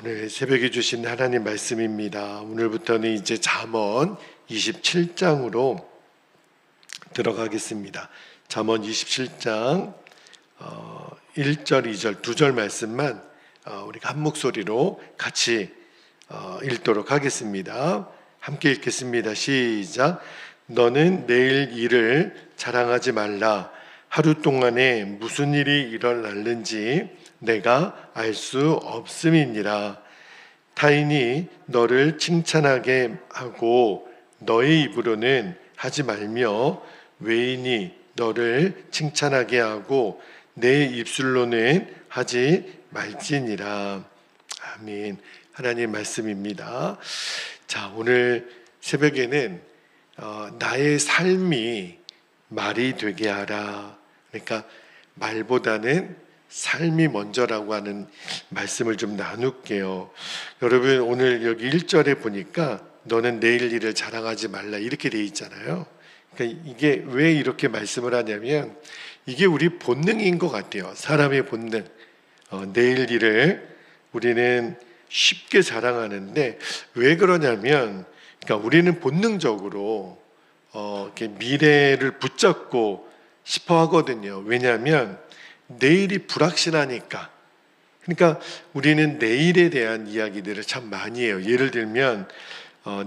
오늘 새벽에 주신 하나님 말씀입니다. 오늘부터는 이제 잠언 27장으로 들어가겠습니다. 잠언 27장 1절, 2절, 2절 말씀만 우리가 한 목소리로 같이 읽도록 하겠습니다. 함께 읽겠습니다. 시작. 너는 내일 일을 자랑하지 말라. 하루 동안에 무슨 일이 일어날는지 내가 알 수 없음이니라. 타인이 너를 칭찬하게 하고 너의 입으로는 하지 말며 외인이 너를 칭찬하게 하고 내 입술로는 하지 말지니라. 아멘. 하나님 말씀입니다. 자, 오늘 새벽에는 나의 삶이 말이 되게 하라. 그러니까 말보다는 삶이 먼저라고 하는 말씀을 좀 나눌게요. 여러분, 오늘 여기 1절에 보니까 너는 내일 일을 자랑하지 말라 이렇게 돼 있잖아요. 그러니까 이게 왜 이렇게 말씀을 하냐면 이게 우리 본능인 것 같아요. 사람의 본능. 내일 일을 우리는 쉽게 자랑하는데 왜 그러냐면, 그러니까 우리는 본능적으로 이렇게 미래를 붙잡고 싶어 하거든요. 왜냐하면 내일이 불확실하니까. 그러니까 우리는 내일에 대한 이야기들을 참 많이 해요. 예를 들면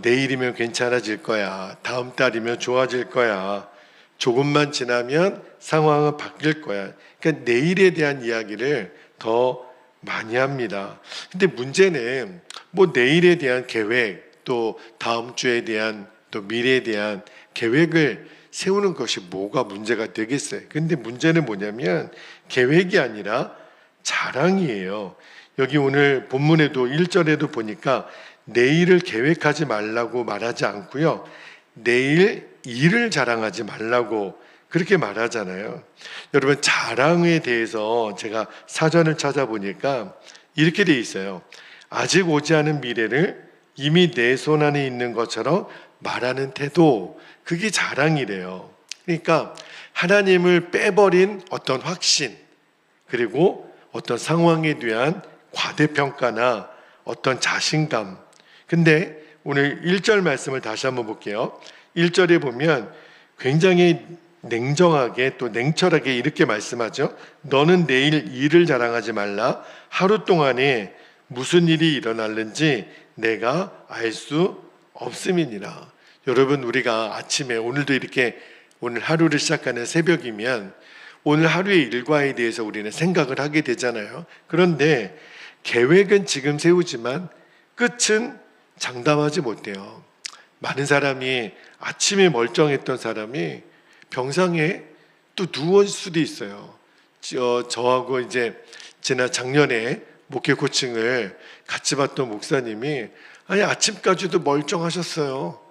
내일이면 괜찮아질 거야. 다음 달이면 좋아질 거야. 조금만 지나면 상황은 바뀔 거야. 그러니까 내일에 대한 이야기를 더 많이 합니다. 근데 문제는 뭐 내일에 대한 계획, 또 다음 주에 대한, 또 미래에 대한 계획을 세우는 것이 뭐가 문제가 되겠어요. 근데 문제는 뭐냐면 계획이 아니라 자랑이에요. 여기 오늘 본문에도 1절에도 보니까 내일을 계획하지 말라고 말하지 않고요, 내일 일을 자랑하지 말라고 그렇게 말하잖아요. 여러분, 자랑에 대해서 제가 사전을 찾아보니까 이렇게 돼 있어요. 아직 오지 않은 미래를 이미 내 손 안에 있는 것처럼 말하는 태도, 그게 자랑이래요. 그러니까 하나님을 빼버린 어떤 확신, 그리고 어떤 상황에 대한 과대평가나 어떤 자신감. 근데 오늘 1절 말씀을 다시 한번 볼게요. 1절에 보면 굉장히 냉정하게 또 냉철하게 이렇게 말씀하죠. 너는 내일 일을 자랑하지 말라. 하루 동안에 무슨 일이 일어날는지 내가 알 수 없음이니라. 여러분, 우리가 아침에 오늘도 이렇게 오늘 하루를 시작하는 새벽이면 오늘 하루의 일과에 대해서 우리는 생각을 하게 되잖아요. 그런데 계획은 지금 세우지만 끝은 장담하지 못해요. 많은 사람이 아침에 멀쩡했던 사람이 병상에 또 누울 수도 있어요. 저하고 이제 지난 작년에 목회 코칭을 같이 받던 목사님이 아니 아침까지도 멀쩡하셨어요.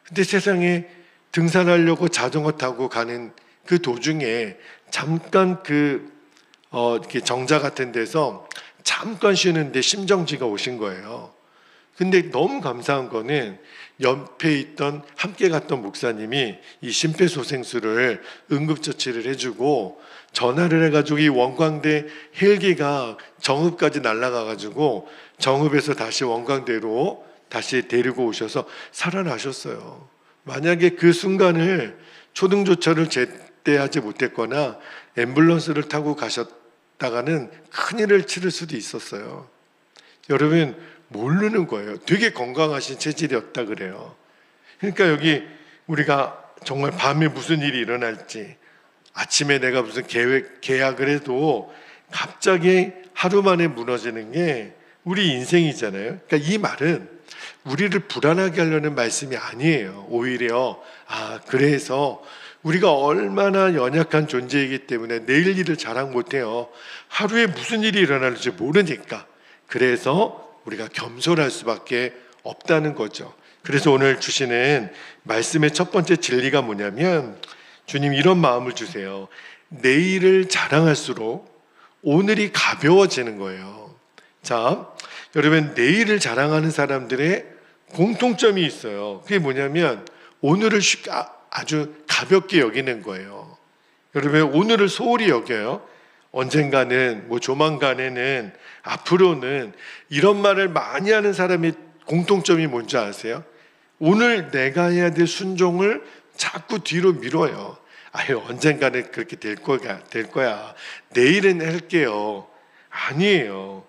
근데 세상에 등산하려고 자전거 타고 가는 그 도중에 잠깐 이렇게 정자 같은 데서 잠깐 쉬는데 심정지가 오신 거예요. 근데 너무 감사한 거는 옆에 있던 함께 갔던 목사님이 이 심폐소생술을 응급처치를 해주고 전화를 해가지고 이 원광대 헬기가 정읍까지 날아가가지고 정읍에서 다시 원광대로 다시 데리고 오셔서 살아나셨어요. 만약에 그 순간을 초등조처를 제때 하지 못했거나 앰뷸런스를 타고 가셨다가는 큰일을 치를 수도 있었어요. 여러분, 모르는 거예요. 되게 건강하신 체질이었다 그래요. 그러니까 여기 우리가 정말 밤에 무슨 일이 일어날지, 아침에 내가 무슨 계약을 해도 갑자기 하루 만에 무너지는 게 우리 인생이잖아요. 그러니까 이 말은 우리를 불안하게 하려는 말씀이 아니에요. 오히려 그래서 우리가 얼마나 연약한 존재이기 때문에 내일 일을 자랑 못해요. 하루에 무슨 일이 일어날지 모르니까. 그래서 우리가 겸손할 수밖에 없다는 거죠. 그래서 오늘 주시는 말씀의 첫 번째 진리가 뭐냐면 주님 이런 마음을 주세요. 내일을 자랑할수록 오늘이 가벼워지는 거예요. 자, 여러분, 내일을 자랑하는 사람들의 공통점이 있어요. 그게 뭐냐면 오늘을 아주 가볍게 여기는 거예요. 여러분, 오늘을 소홀히 여겨요. 언젠가는, 조만간에는, 앞으로는, 이런 말을 많이 하는 사람의 공통점이 뭔지 아세요? 오늘 내가 해야 될 순종을 자꾸 뒤로 미뤄요. 아유, 언젠가는 그렇게 될 거야. 내일은 할게요. 아니에요.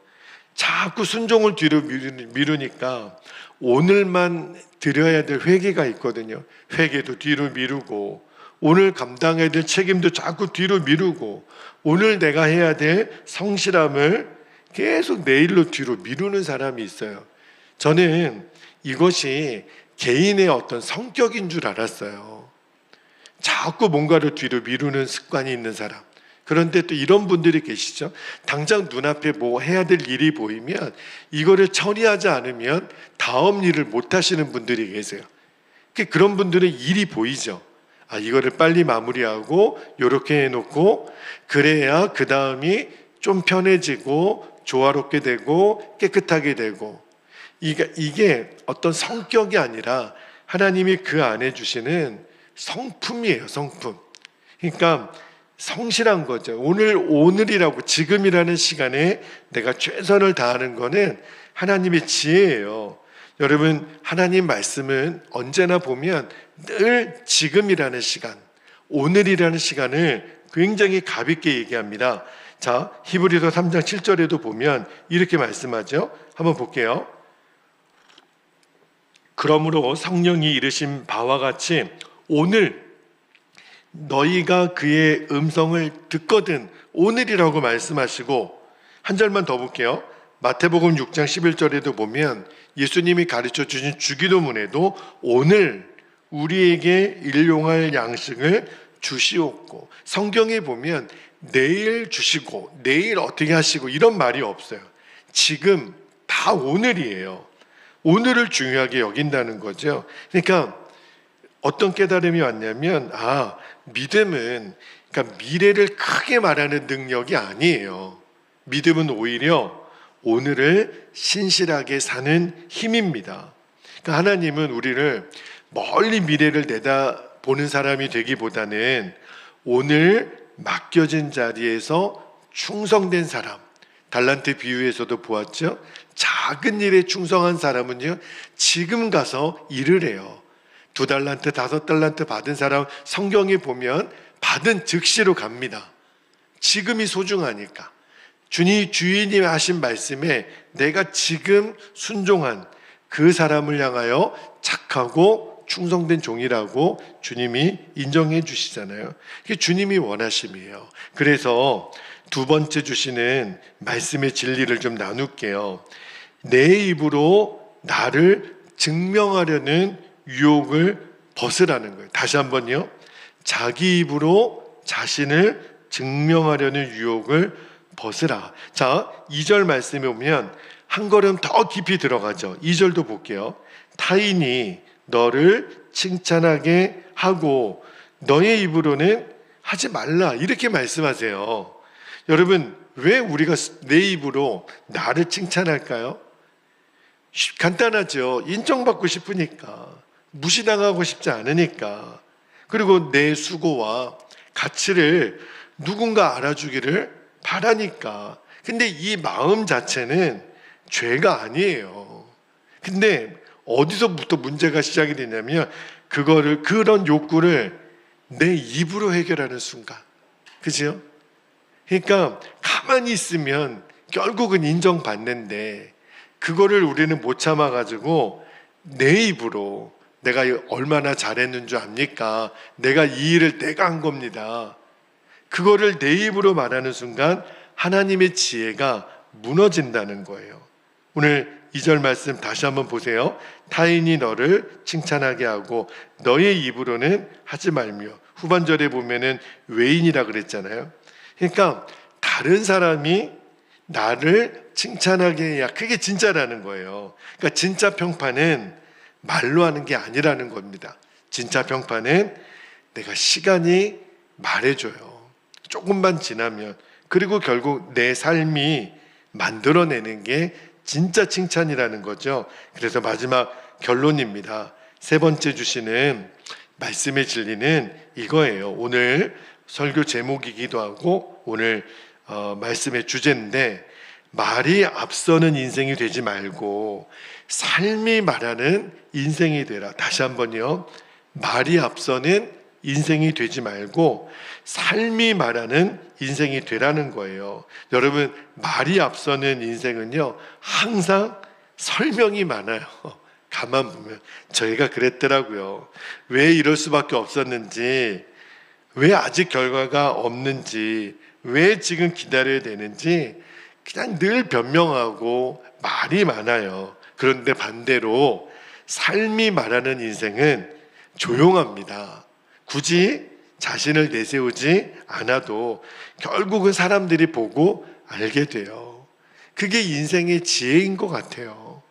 자꾸 순종을 뒤로 미루니까 오늘만 드려야 될 회개가 있거든요. 회개도 뒤로 미루고, 오늘 감당해야 될 책임도 자꾸 뒤로 미루고, 오늘 내가 해야 될 성실함을 계속 내일로 뒤로 미루는 사람이 있어요. 저는 이것이 개인의 어떤 성격인 줄 알았어요. 자꾸 뭔가를 뒤로 미루는 습관이 있는 사람. 그런데 또 이런 분들이 계시죠. 당장 눈앞에 뭐 해야 될 일이 보이면 이거를 처리하지 않으면 다음 일을 못 하시는 분들이 계세요. 그런 분들은 일이 보이죠. 이거를 빨리 마무리하고 이렇게 해놓고, 그래야 그 다음이 좀 편해지고 조화롭게 되고 깨끗하게 되고, 이게 어떤 성격이 아니라 하나님이 그 안에 주시는 성품이에요. 성품. 그러니까 성실한 거죠. 오늘이라고, 지금이라는 시간에 내가 최선을 다하는 거는 하나님의 지혜예요. 여러분, 하나님 말씀은 언제나 보면 늘 지금이라는 시간, 오늘이라는 시간을 굉장히 가볍게 얘기합니다. 자, 히브리서 3장 7절에도 보면 이렇게 말씀하죠. 한번 볼게요. 그러므로 성령이 이르신 바와 같이 오늘 너희가 그의 음성을 듣거든, 오늘이라고 말씀하시고, 한 절만 더 볼게요. 마태복음 6장 11절에도 보면 예수님이 가르쳐 주신 주기도문에도 오늘 우리에게 일용할 양식을 주시옵고, 성경에 보면 내일 주시고 내일 어떻게 하시고 이런 말이 없어요. 지금 다 오늘이에요. 오늘을 중요하게 여긴다는 거죠. 그러니까 어떤 깨달음이 왔냐면, 믿음은 그러니까 미래를 크게 말하는 능력이 아니에요. 믿음은 오히려 오늘을 신실하게 사는 힘입니다. 그러니까 하나님은 우리를 멀리 미래를 내다보는 사람이 되기보다는 오늘 맡겨진 자리에서 충성된 사람, 달란트 비유에서도 보았죠. 작은 일에 충성한 사람은요, 지금 가서 일을 해요. 2달란트, 5달란트 받은 사람 성경에 보면 받은 즉시로 갑니다. 지금이 소중하니까. 주인이 하신 말씀에 내가 지금 순종한 그 사람을 향하여 착하고 충성된 종이라고 주님이 인정해 주시잖아요. 그게 주님이 원하심이에요. 그래서 두 번째 주시는 말씀의 진리를 좀 나눌게요. 내 입으로 나를 증명하려는 유혹을 벗으라는 거예요. 다시 한번요. 자기 입으로 자신을 증명하려는 유혹을 벗으라. 자, 2절 말씀에 오면 한 걸음 더 깊이 들어가죠. 2절도 볼게요. 타인이 너를 칭찬하게 하고 너의 입으로는 하지 말라, 이렇게 말씀하세요. 여러분, 왜 우리가 내 입으로 나를 칭찬할까요? 간단하죠. 인정받고 싶으니까, 무시당하고 싶지 않으니까, 그리고 내 수고와 가치를 누군가 알아주기를 바라니까. 근데 이 마음 자체는 죄가 아니에요. 근데 어디서부터 문제가 시작이 되냐면 그런 욕구를 내 입으로 해결하는 순간, 그죠? 그러니까 가만히 있으면 결국은 인정받는데, 그거를 우리는 못 참아가지고 내 입으로 내가 얼마나 잘했는 줄 압니까? 내가 이 일을 내가 한 겁니다. 그거를 내 입으로 말하는 순간 하나님의 지혜가 무너진다는 거예요. 오늘 2절 말씀 다시 한번 보세요. 타인이 너를 칭찬하게 하고 너의 입으로는 하지 말며, 후반절에 보면은 외인이라 그랬잖아요. 그러니까 다른 사람이 나를 칭찬하게 해야 그게 진짜라는 거예요. 그러니까 진짜 평판은 말로 하는 게 아니라는 겁니다. 진짜 평판은 내가 시간이 말해줘요. 조금만 지나면. 그리고 결국 내 삶이 만들어내는 게 진짜 칭찬이라는 거죠. 그래서 마지막 결론입니다. 세 번째 주시는 말씀의 진리는 이거예요. 오늘 설교 제목이기도 하고 오늘 말씀의 주제인데, 말이 앞서는 인생이 되지 말고 삶이 말하는 인생이 되라. 다시 한번요. 말이 앞서는 인생이 되지 말고 삶이 말하는 인생이 되라는 거예요. 여러분, 말이 앞서는 인생은요, 항상 설명이 많아요. 가만 보면 저희가 그랬더라고요. 왜 이럴 수밖에 없었는지, 왜 아직 결과가 없는지, 왜 지금 기다려야 되는지 그냥 늘 변명하고 말이 많아요. 그런데 반대로 삶이 말하는 인생은 조용합니다. 굳이 자신을 내세우지 않아도 결국은 사람들이 보고 알게 돼요. 그게 인생의 지혜인 것 같아요.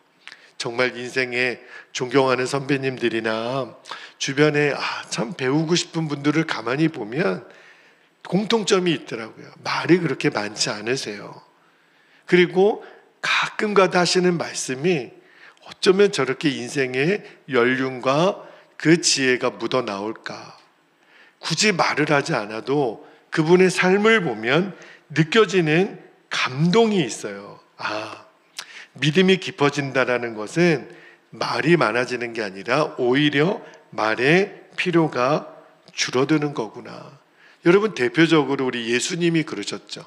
정말 인생에 존경하는 선배님들이나 주변에 참 배우고 싶은 분들을 가만히 보면 공통점이 있더라고요. 말이 그렇게 많지 않으세요. 그리고 가끔가다 하시는 말씀이 어쩌면 저렇게 인생의 연륜과 그 지혜가 묻어 나올까. 굳이 말을 하지 않아도 그분의 삶을 보면 느껴지는 감동이 있어요. 믿음이 깊어진다라는 것은 말이 많아지는 게 아니라 오히려 말의 필요가 줄어드는 거구나. 여러분, 대표적으로 우리 예수님이 그러셨죠.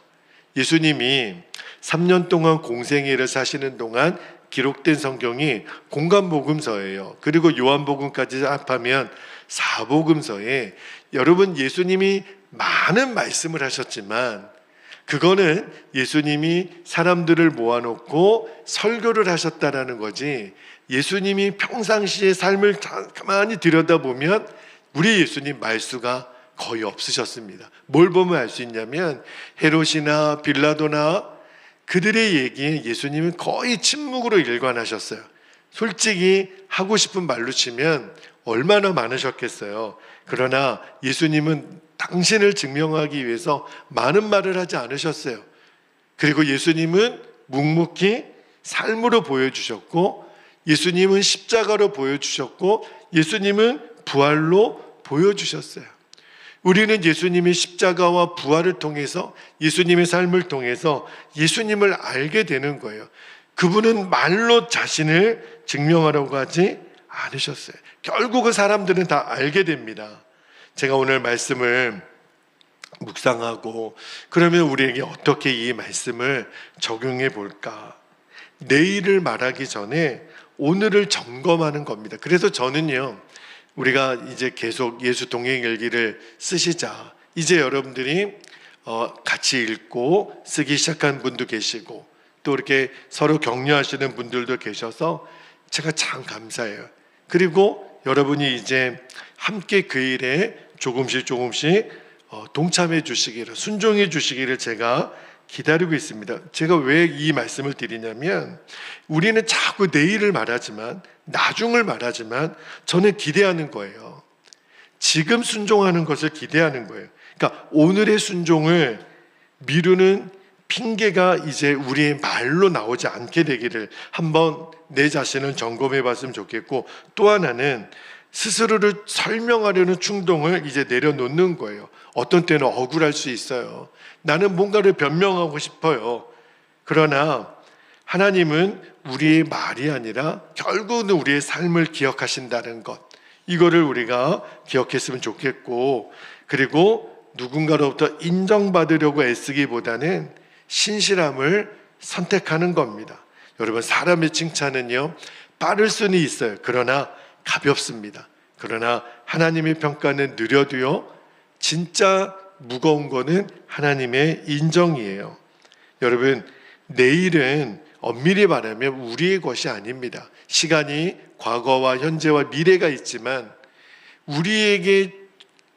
예수님이 3년 동안 공생애를 사시는 동안 기록된 성경이 공간복음서예요. 그리고 요한복음까지 합하면 4복음서에 여러분, 예수님이 많은 말씀을 하셨지만 그거는 예수님이 사람들을 모아놓고 설교를 하셨다라는 거지, 예수님이 평상시의 삶을 가만히 들여다보면 우리 예수님 말수가 거의 없으셨습니다. 뭘 보면 알 수 있냐면 헤롯이나 빌라도나 그들의 얘기에 예수님은 거의 침묵으로 일관하셨어요. 솔직히 하고 싶은 말로 치면 얼마나 많으셨겠어요. 그러나 예수님은 당신을 증명하기 위해서 많은 말을 하지 않으셨어요. 그리고 예수님은 묵묵히 삶으로 보여주셨고, 예수님은 십자가로 보여주셨고, 예수님은 부활로 보여주셨어요. 우리는 예수님의 십자가와 부활을 통해서, 예수님의 삶을 통해서 예수님을 알게 되는 거예요. 그분은 말로 자신을 증명하려고 하지 않으셨어요. 결국은 사람들은 다 알게 됩니다. 제가 오늘 말씀을 묵상하고 그러면 우리에게 어떻게 이 말씀을 적용해 볼까? 내일을 말하기 전에 오늘을 점검하는 겁니다. 그래서 저는요, 우리가 이제 계속 예수 동행일기를 쓰시자. 이제 여러분들이 같이 읽고 쓰기 시작한 분도 계시고 또 이렇게 서로 격려하시는 분들도 계셔서 제가 참 감사해요. 그리고 여러분이 이제 함께 그 일에 조금씩 동참해 주시기를, 순종해 주시기를 제가 기다리고 있습니다. 제가 왜 이 말씀을 드리냐면, 우리는 자꾸 내일을 말하지만, 나중을 말하지만 저는 기대하는 거예요. 지금 순종하는 것을 기대하는 거예요. 그러니까 오늘의 순종을 미루는 핑계가 이제 우리의 말로 나오지 않게 되기를 한번 내 자신을 점검해 봤으면 좋겠고, 또 하나는 스스로를 설명하려는 충동을 이제 내려놓는 거예요. 어떤 때는 억울할 수 있어요. 나는 뭔가를 변명하고 싶어요. 그러나 하나님은 우리의 말이 아니라 결국은 우리의 삶을 기억하신다는 것, 이거를 우리가 기억했으면 좋겠고, 그리고 누군가로부터 인정받으려고 애쓰기보다는 신실함을 선택하는 겁니다. 여러분, 사람의 칭찬은요, 빠를 수는 있어요. 그러나 가볍습니다. 그러나 하나님의 평가는 느려도요, 진짜 무거운 거는 하나님의 인정이에요. 여러분, 내일은 엄밀히 말하면 우리의 것이 아닙니다. 시간이 과거와 현재와 미래가 있지만 우리에게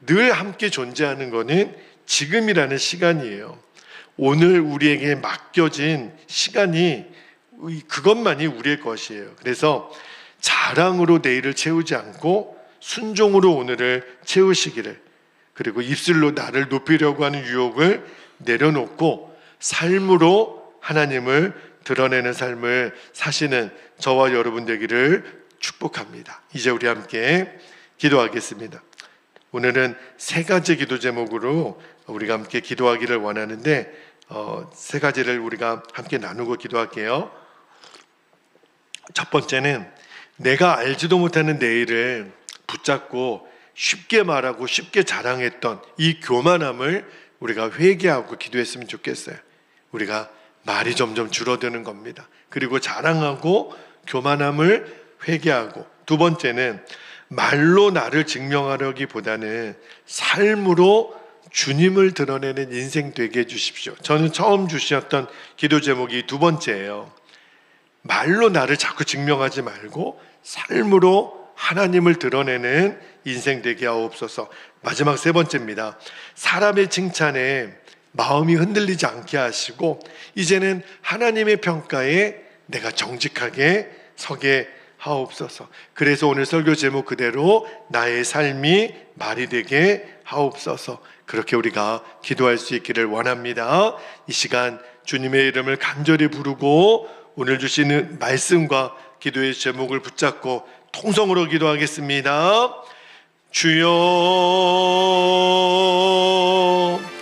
늘 함께 존재하는 것은 지금이라는 시간이에요. 오늘 우리에게 맡겨진 시간이, 그것만이 우리의 것이에요. 그래서 자랑으로 내일을 채우지 않고 순종으로 오늘을 채우시기를, 그리고 입술로 나를 높이려고 하는 유혹을 내려놓고 삶으로 하나님을 드러내는 삶을 사시는 저와 여러분 되기를 축복합니다. 이제 우리 함께 기도하겠습니다. 오늘은 세 가지 기도 제목으로 우리가 함께 기도하기를 원하는데, 세 가지를 우리가 함께 나누고 기도할게요. 첫 번째는 내가 알지도 못하는 내 일을 붙잡고 쉽게 말하고 쉽게 자랑했던 이 교만함을 우리가 회개하고 기도했으면 좋겠어요. 우리가 말이 점점 줄어드는 겁니다. 그리고 자랑하고 교만함을 회개하고, 두 번째는 말로 나를 증명하려기보다는 삶으로 주님을 드러내는 인생 되게 해주십시오. 저는 처음 주셨던 기도 제목이 두 번째예요. 말로 나를 자꾸 증명하지 말고 삶으로 하나님을 드러내는 인생 되게 하옵소서. 마지막 세 번째입니다. 사람의 칭찬에 마음이 흔들리지 않게 하시고 이제는 하나님의 평가에 내가 정직하게 서게 하옵소서. 그래서 오늘 설교 제목 그대로 나의 삶이 말이 되게 하옵소서. 그렇게 우리가 기도할 수 있기를 원합니다. 이 시간 주님의 이름을 간절히 부르고 오늘 주시는 말씀과 기도의 제목을 붙잡고 통성으로 기도하겠습니다. 주여